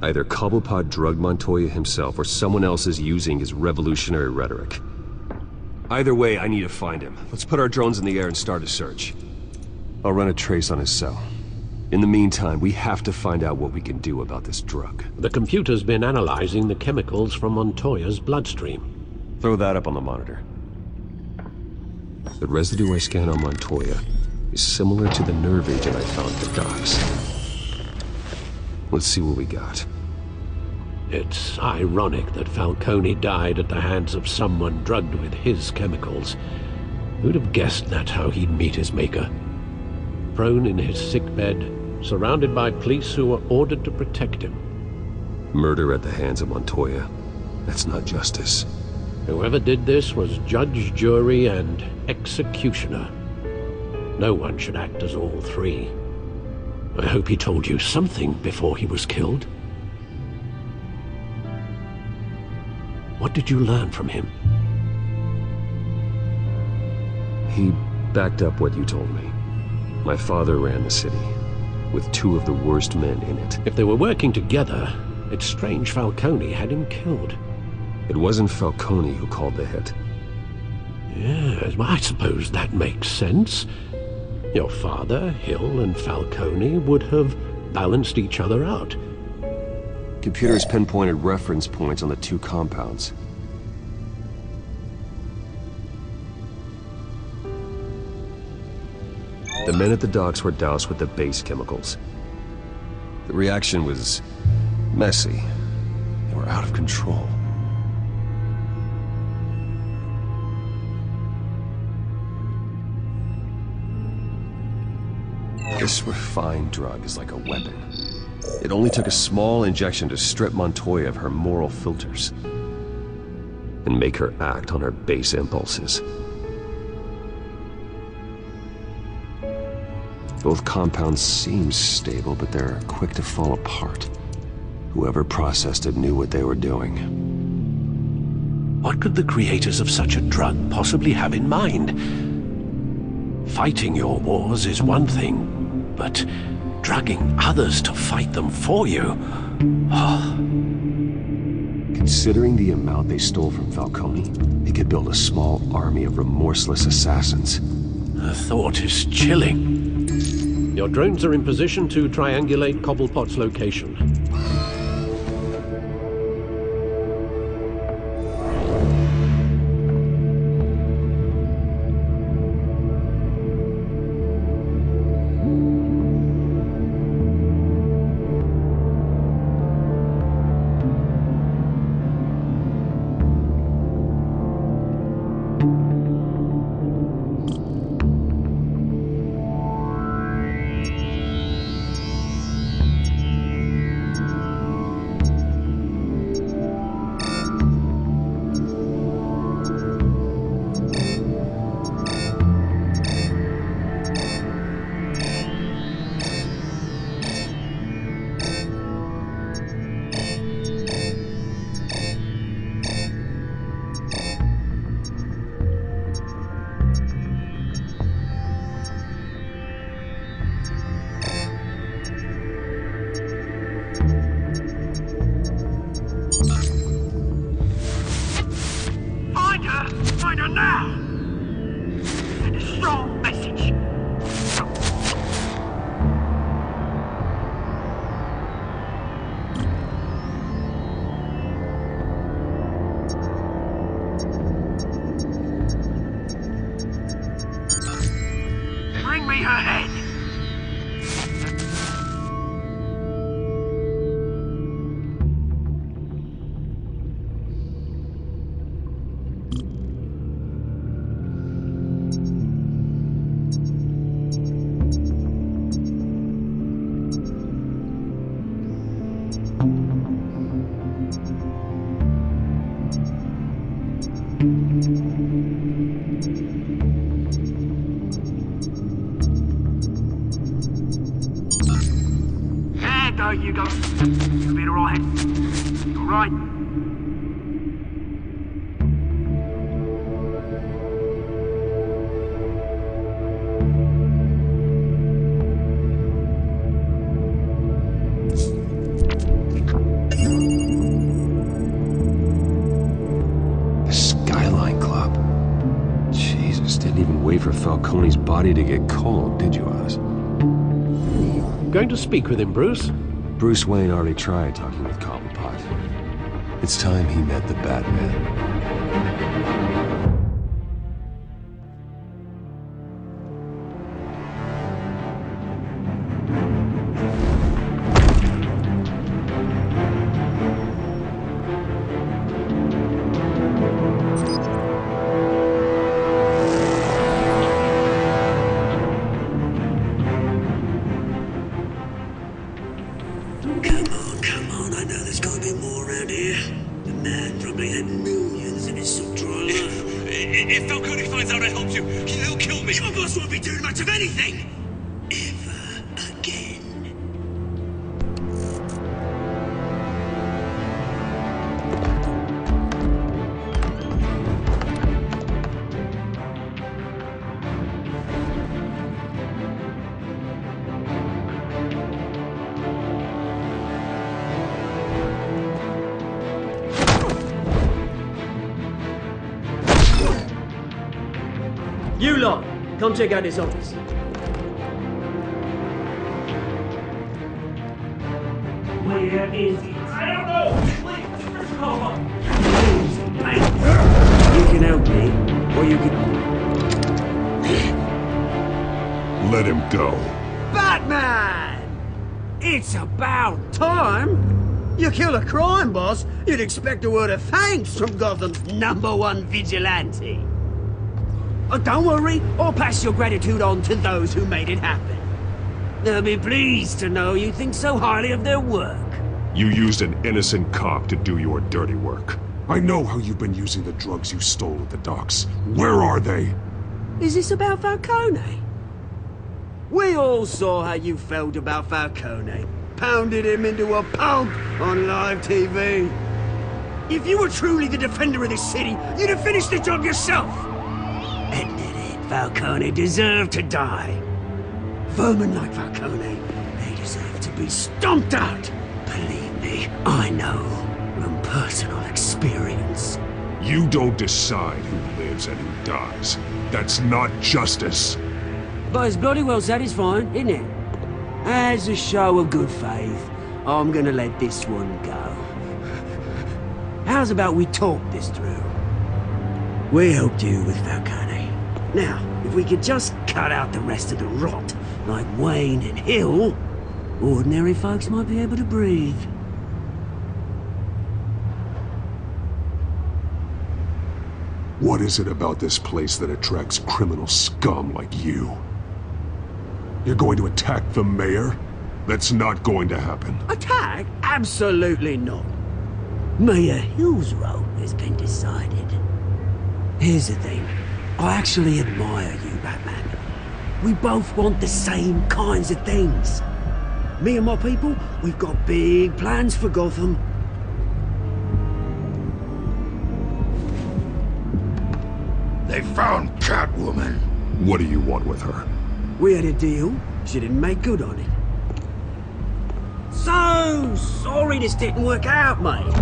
Either Cobblepot drugged Montoya himself, or someone else is using his revolutionary rhetoric. Either way, I need to find him. Let's put our drones in the air and start a search. I'll run a trace on his cell. In the meantime, we have to find out what we can do about this drug. The computer's been analyzing the chemicals from Montoya's bloodstream. Throw that up on the monitor. The residue I scan on Montoya is similar to the nerve agent I found at the docks. Let's see what we got. It's ironic that Falcone died at the hands of someone drugged with his chemicals. Who'd have guessed that's how he'd meet his maker? Prone in his sickbed, surrounded by police who were ordered to protect him. Murder at the hands of Montoya. That's not justice. Whoever did this was judge, jury, and executioner. No one should act as all three. I hope he told you something before he was killed. What did you learn from him? He backed up what you told me. My father ran the city, with two of the worst men in it. If they were working together, it's strange Falcone had him killed. It wasn't Falcone who called the hit. Yes, well, I suppose that makes sense. Your father, Hill, and Falcone would have balanced each other out. Computers pinpointed reference points on the two compounds. The men at the docks were doused with the base chemicals. The reaction was messy. They were out of control. This refined drug is like a weapon. It only took a small injection to strip Montoya of her moral filters and make her act on her base impulses. Both compounds seem stable, but they're quick to fall apart. Whoever processed it knew what they were doing. What could the creators of such a drug possibly have in mind? Fighting your wars is one thing, but drugging others to fight them for you? Oh. Considering the amount they stole from Falcone, they could build a small army of remorseless assassins. The thought is chilling. Your drones are in position to triangulate Cobblepot's location. Find her now! Send a strong message. Bring me her head! There you go. You'll be alright. Alright. Falcone's body to get cold, did you, Oz? Going to speak with him, Bruce? Bruce Wayne already tried talking with Cobblepot. It's time he met the Batman. Come on, I know there's gotta be more around here. The man probably had millions in his sub-dry life. If Falcone finds out I helped you, he'll kill me. Your boss won't be doing much of anything! Ever again. You lot, come check out his office. Where is he? I don't know! Please, come on! You can help me, or you can... Let him go. Batman! It's about time! You kill a crime boss, you'd expect a word of thanks from Gotham's #1 vigilante. Oh, don't worry, I'll pass your gratitude on to those who made it happen. They'll be pleased to know you think so highly of their work. You used an innocent cop to do your dirty work. I know how you've been using the drugs you stole at the docks. Where are they? Is this about Falcone? We all saw how you felt about Falcone. Pounded him into a pulp on live TV. If you were truly the defender of this city, you'd have finished the job yourself. Admit it, Falcone deserved to die. Vermin like Falcone, they deserve to be stomped out. Believe me, I know from personal experience. You don't decide who lives and who dies. That's not justice. But it's bloody well satisfying, isn't it? As a show of good faith, I'm gonna let this one go. How's about we talk this through? We helped you with Falcone. Now, if we could just cut out the rest of the rot, like Wayne and Hill, ordinary folks might be able to breathe. What is it about this place that attracts criminal scum like you? You're going to attack the mayor? That's not going to happen. Attack? Absolutely not. Mayor Hill's role has been decided. Here's the thing. I actually admire you, Batman. We both want the same kinds of things. Me and my people, we've got big plans for Gotham. They found Catwoman. What do you want with her? We had a deal. She didn't make good on it. So sorry this didn't work out, mate.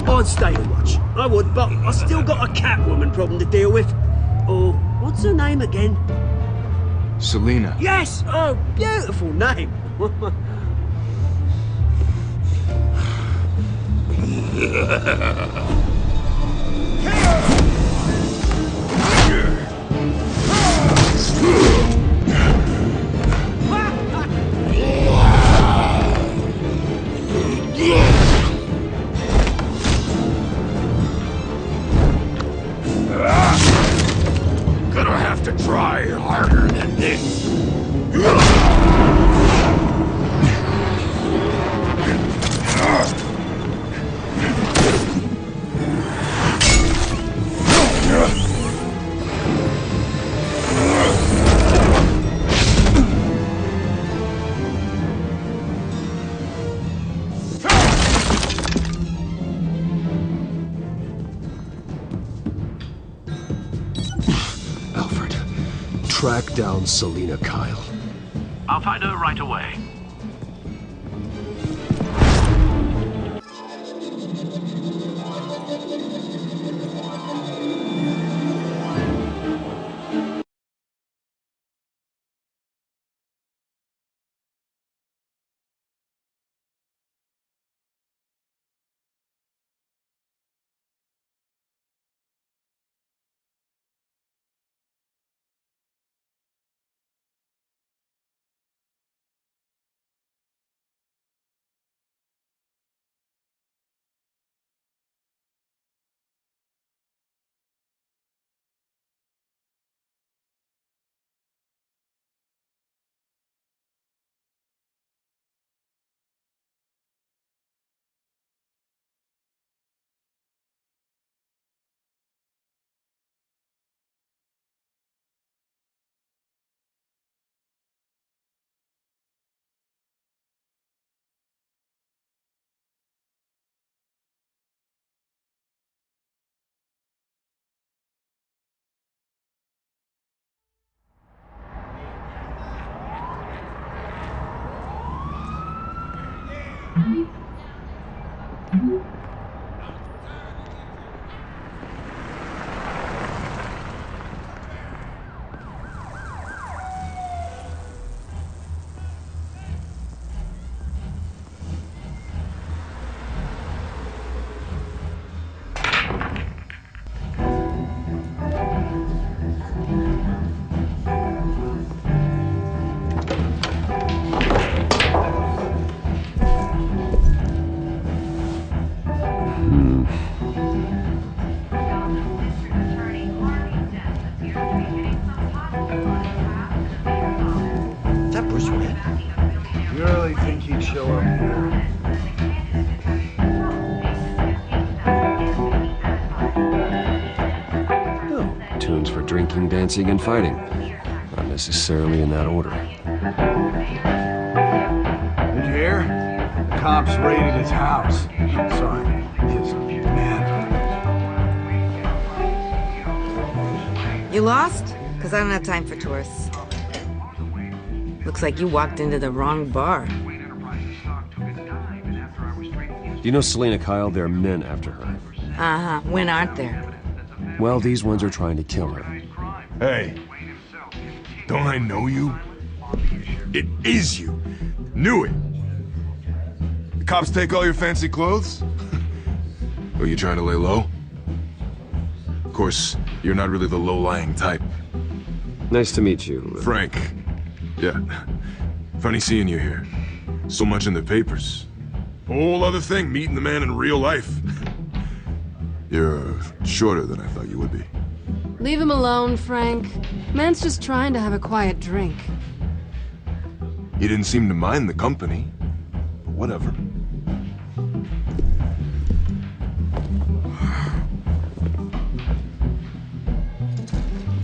I'd stay to watch. I would, but I still got a Catwoman problem to deal with. Oh, what's her name again? Selina. Yes! Oh, beautiful name. Gonna have to try harder than this. Track down Selina Kyle. I'll find her right away. You really think he'd show up here? Oh, tunes for drinking, dancing, and fighting. Not necessarily in that order. Did you hear? The cops raided his house. Sorry, his man. You lost? Because I don't have time for tourists. Looks like you walked into the wrong bar. Do you know Selena Kyle? There are men after her. Uh-huh. When aren't there? Well, these ones are trying to kill her. Hey, don't I know you? It is you. Knew it. The cops take all your fancy clothes? Are you trying to lay low? Of course, you're not really the low-lying type. Nice to meet you. Frank. Yeah. Funny seeing you here. So much in the papers. Whole other thing, meeting the man in real life. You're shorter than I thought you would be. Leave him alone, Frank. Man's just trying to have a quiet drink. You didn't seem to mind the company. But whatever.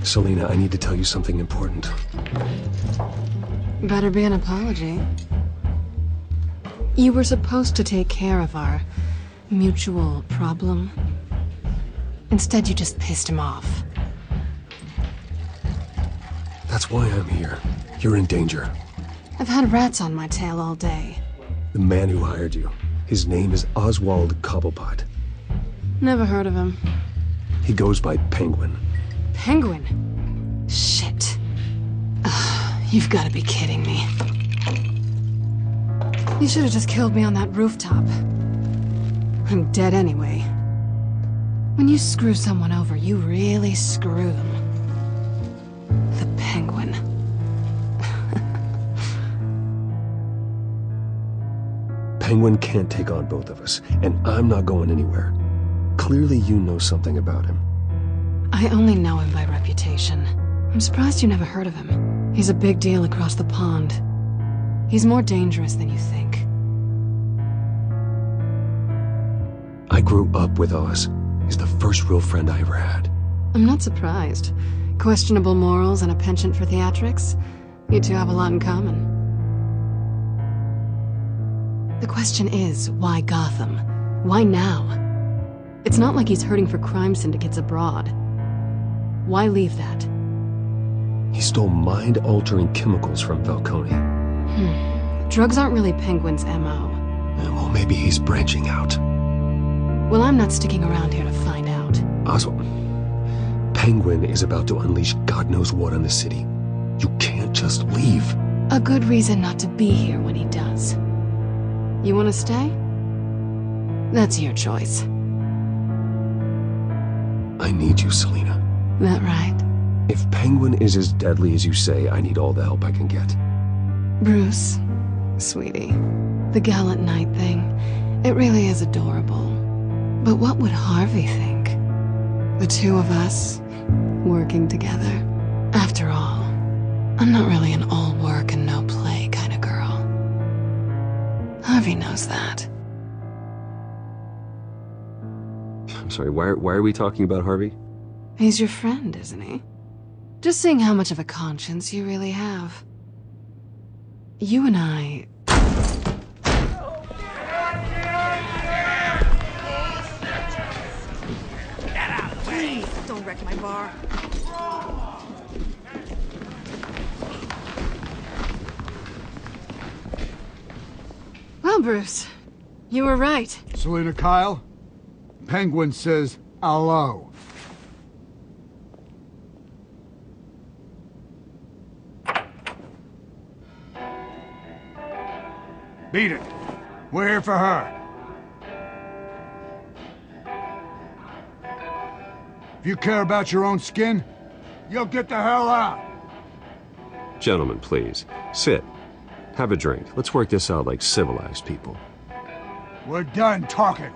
Selena, I need to tell you something important. Better be an apology. You were supposed to take care of our mutual problem. Instead, you just pissed him off. That's why I'm here. You're in danger. I've had rats on my tail all day. The man who hired you. His name is Oswald Cobblepot. Never heard of him. He goes by Penguin. Penguin? Shit. Ugh, you've got to be kidding me. You should have just killed me on that rooftop. I'm dead anyway. When you screw someone over, you really screw them. The Penguin. Penguin can't take on both of us, and I'm not going anywhere. Clearly you know something about him. I only know him by reputation. I'm surprised you never heard of him. He's a big deal across the pond. He's more dangerous than you think. I grew up with Oz. He's the first real friend I ever had. I'm not surprised. Questionable morals and a penchant for theatrics. You two have a lot in common. The question is, why Gotham? Why now? It's not like he's hurting for crime syndicates abroad. Why leave that? He stole mind-altering chemicals from Falcone. Drugs aren't really Penguin's MO. Well, maybe he's branching out. Well, I'm not sticking around here to find out. Oswald, Penguin is about to unleash God knows what on the city. You can't just leave. A good reason not to be here when he does. You want to stay? That's your choice. I need you, Selena. That right? If Penguin is as deadly as you say, I need all the help I can get. Bruce, sweetie, the gallant knight thing, it really is adorable. But what would Harvey think? The two of us, working together. After all, I'm not really an all work and no play kind of girl. Harvey knows that. I'm sorry, why are we talking about Harvey? He's your friend, isn't he? Just seeing how much of a conscience you really have. You and I... Please, don't wreck my bar. Well, Bruce, You were right. Selena Kyle? Penguin says hello. Beat it. We're here for her. If you care about your own skin, you'll get the hell out. Gentlemen, please. Sit. Have a drink. Let's work this out like civilized people. We're done talking.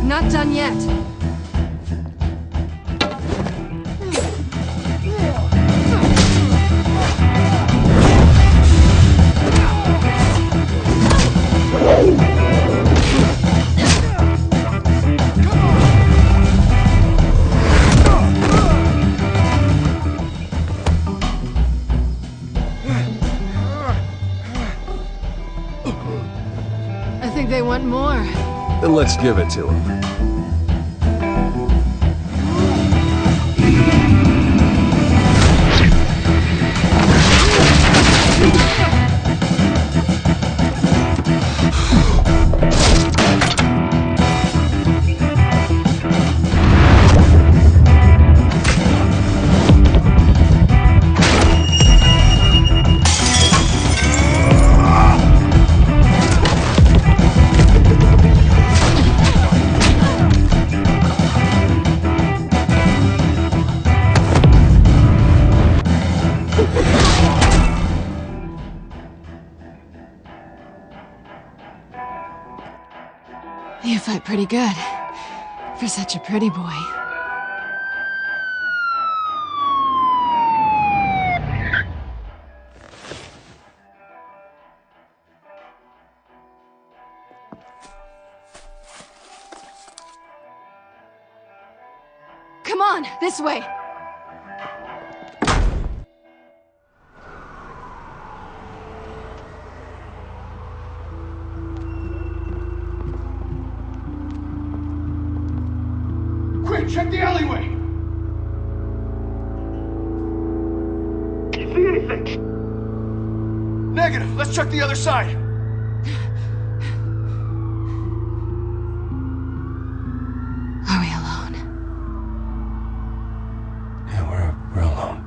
Not done yet. I think they want more. Then let's give it to him. You fight pretty good. For such a pretty boy. Come on, this way! Quick, check the alleyway! You see anything? Negative. Let's check the other side. Are we alone? Yeah, we're alone.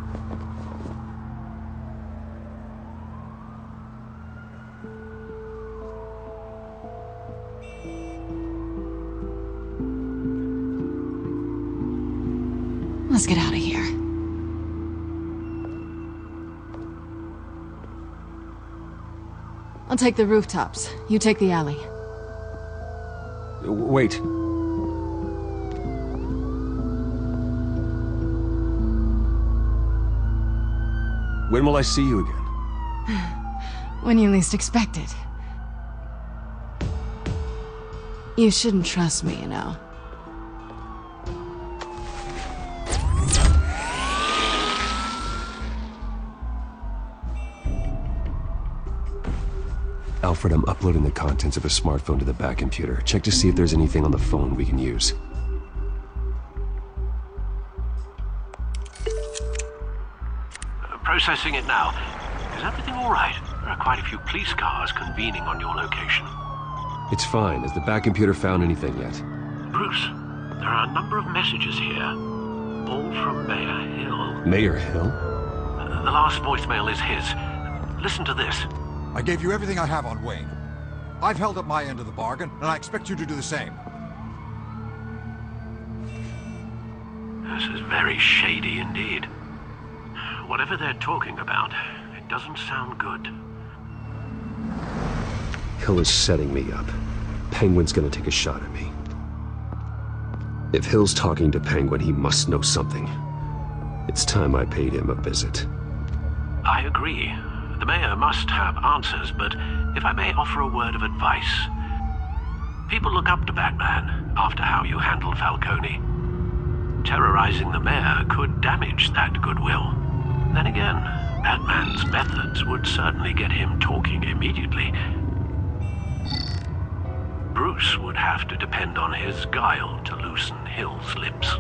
Let's get out of here. I'll take the rooftops. You take the alley. Wait. When will I see you again? When you least expect it. You shouldn't trust me, you know. Alfred, I'm uploading the contents of a smartphone to the back computer. Check to see if there's anything on the phone we can use. Processing it now. Is everything all right? There are quite a few police cars convening on your location. It's fine. Has the back computer found anything yet? Bruce, there are a number of messages here. All from Mayor Hill. Mayor Hill? The last voicemail is his. listen to this. I gave you everything I have on Wayne. I've held up my end of the bargain, and I expect you to do the same. This is very shady indeed. Whatever they're talking about, it doesn't sound good. Hill is setting me up. Penguin's gonna take a shot at me. If Hill's talking to Penguin, he must know something. It's time I paid him a visit. I agree. The mayor must have answers, but if I may offer a word of advice. People look up to Batman after how you handled Falcone. Terrorizing the mayor could damage that goodwill. Then again, Batman's methods would certainly get him talking immediately. Bruce would have to depend on his guile to loosen Hill's lips.